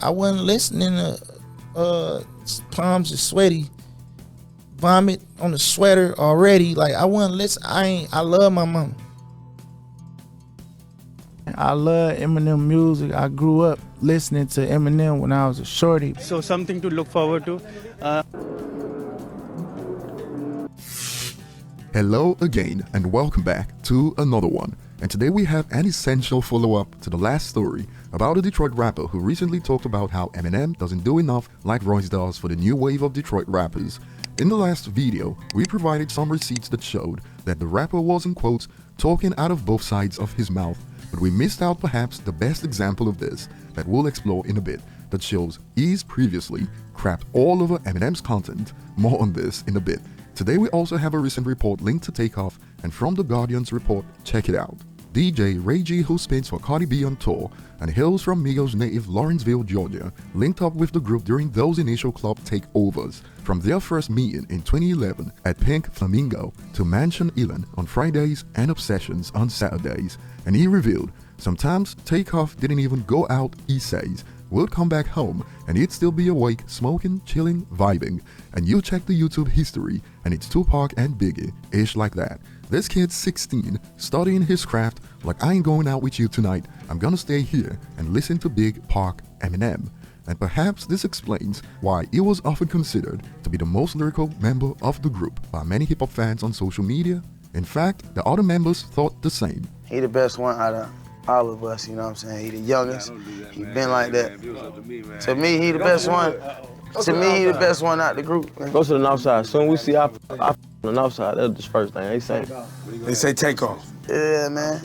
I wasn't listening to palms are sweaty, vomit on the sweater already. Like I wasn't listening. I love my mama. I love Eminem music. I grew up listening to Eminem when I was a shorty. So something to look forward to. Hello again and welcome back to another one. And today we have an essential follow-up to the last story about a Detroit rapper who recently talked about how Eminem doesn't do enough like Royce does for the new wave of Detroit rappers. In the last video, we provided some receipts that showed that the rapper was, in quotes, talking out of both sides of his mouth, but we missed out perhaps the best example of this that we'll explore in a bit that shows he's previously crapped all over Eminem's content. More on this in a bit. Today we also have a recent report linked to Takeoff, and from the Guardian's report, check it out. DJ Ray G, who spins for Cardi B on tour and hails from Migos' native Lawrenceville, Georgia, linked up with the group during those initial club takeovers, from their first meeting in 2011 at Pink Flamingo to Mansion Elan on Fridays and Obsessions on Saturdays, and he revealed sometimes Takeoff didn't even go out, he says, would come back home and he'd still be awake, smoking, chilling, vibing, and you check the YouTube history and it's Tupac and Biggie-ish like that. This kid's 16, studying his craft like I ain't going out with you tonight, I'm gonna stay here and listen to Big Park Eminem. And perhaps this explains why he was often considered to be the most lyrical member of the group by many hip-hop fans on social media. In fact, the other members thought the same. He the best one out of all of us, you know what I'm saying? He the youngest, he been like that. To me, he the best one. To me, he the best one out the group. Go to the north side. Soon we see our on the north side, that's the first thing they say. They say Takeoff. Yeah, man.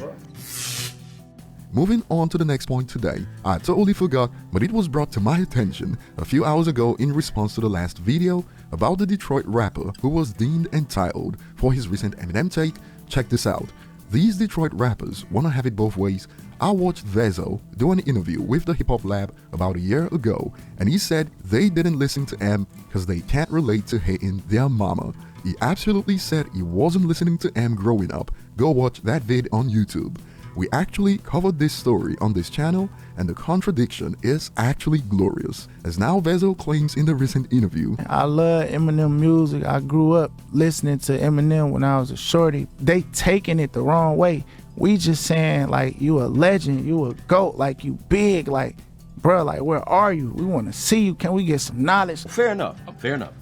Moving on to the next point today, I totally forgot, but it was brought to my attention a few hours ago in response to the last video about the Detroit rapper who was deemed entitled for his recent Eminem take. Check this out. These Detroit rappers wanna have it both ways. I watched Vezo do an interview with the Hip Hop Lab about a year ago, and he said they didn't listen to M because they can't relate to hating their mama. He absolutely said he wasn't listening to M growing up. Go watch that vid on YouTube. We actually covered this story on this channel, and the contradiction is actually glorious, as now Vezo claims in the recent interview. I love Eminem music. I grew up listening to Eminem when I was a shorty. They taking it the wrong way. We just saying like you a legend, you a GOAT, like you big, like bruh, like where are you? We want to see you. Can we get some knowledge? Fair enough. Fair enough.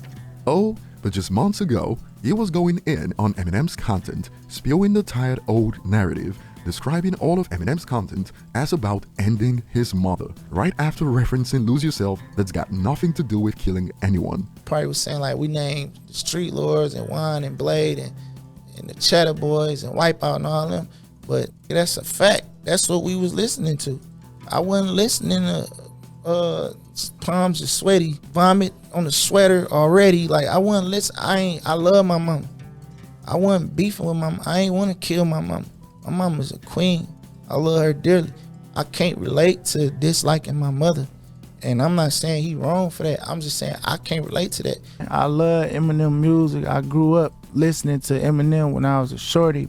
Oh, but just months ago, he was going in on Eminem's content, spewing the tired old narrative, describing all of Eminem's content as about ending his mother, right after referencing Lose Yourself that's got nothing to do with killing anyone. Probably was saying like we named the Street Lords and Wine and Blade and the Cheddar Boys and Wipeout and all them, but that's a fact. That's what we was listening to. I wasn't listening to palms are sweaty, vomit on the sweater already. Like I wasn't listening. I love my mama. I wasn't beefing with my mama. I ain't want to kill my mama. My mama's a queen. I love her dearly. I can't relate to disliking my mother. And I'm not saying he wrong for that. I'm just saying I can't relate to that. I love Eminem music. I grew up listening to Eminem when I was a shorty.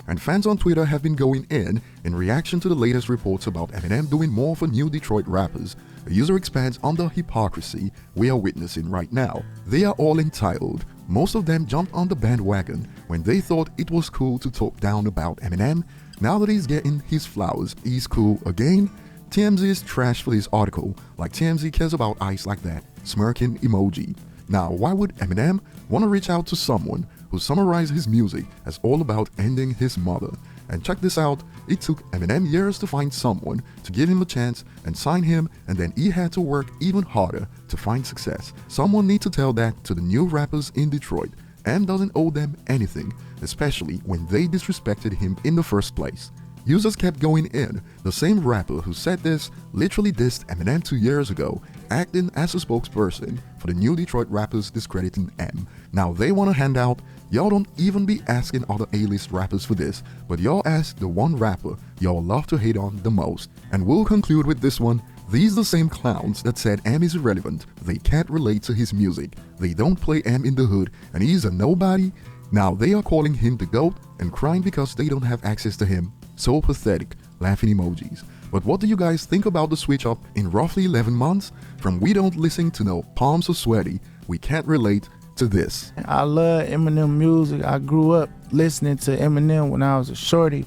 And fans on Twitter have been going in reaction to the latest reports about Eminem doing more for new Detroit rappers. A user expands on the hypocrisy we are witnessing right now. They are all entitled. Most of them jumped on the bandwagon when they thought it was cool to talk down about Eminem. Now that he's getting his flowers, he's cool again. TMZ is trash for this article, like TMZ cares about ice like that, smirking emoji. Now, why would Eminem want to reach out to someone who summarized his music as all about ending his mother? And check this out, it took Eminem years to find someone to give him a chance and sign him, and then he had to work even harder to find success. Someone needs to tell that to the new rappers in Detroit. M doesn't owe them anything, especially when they disrespected him in the first place. Users kept going in. The same rapper who said this literally dissed Eminem 2 years ago, acting as a spokesperson for the new Detroit rappers discrediting M. Now they want a handout. Y'all don't even be asking other A-list rappers for this, but y'all ask the one rapper y'all love to hate on the most. And we'll conclude with this one. These the same clowns that said M is irrelevant, they can't relate to his music, they don't play M in the hood, and he's a nobody. Now they are calling him the GOAT and crying because they don't have access to him. So pathetic. laughing emojis. But what do you guys think about the switch up in roughly 11 months? From we don't listen to no palms are sweaty, we can't relate to this. I love Eminem music. I grew up listening to Eminem when I was a shorty.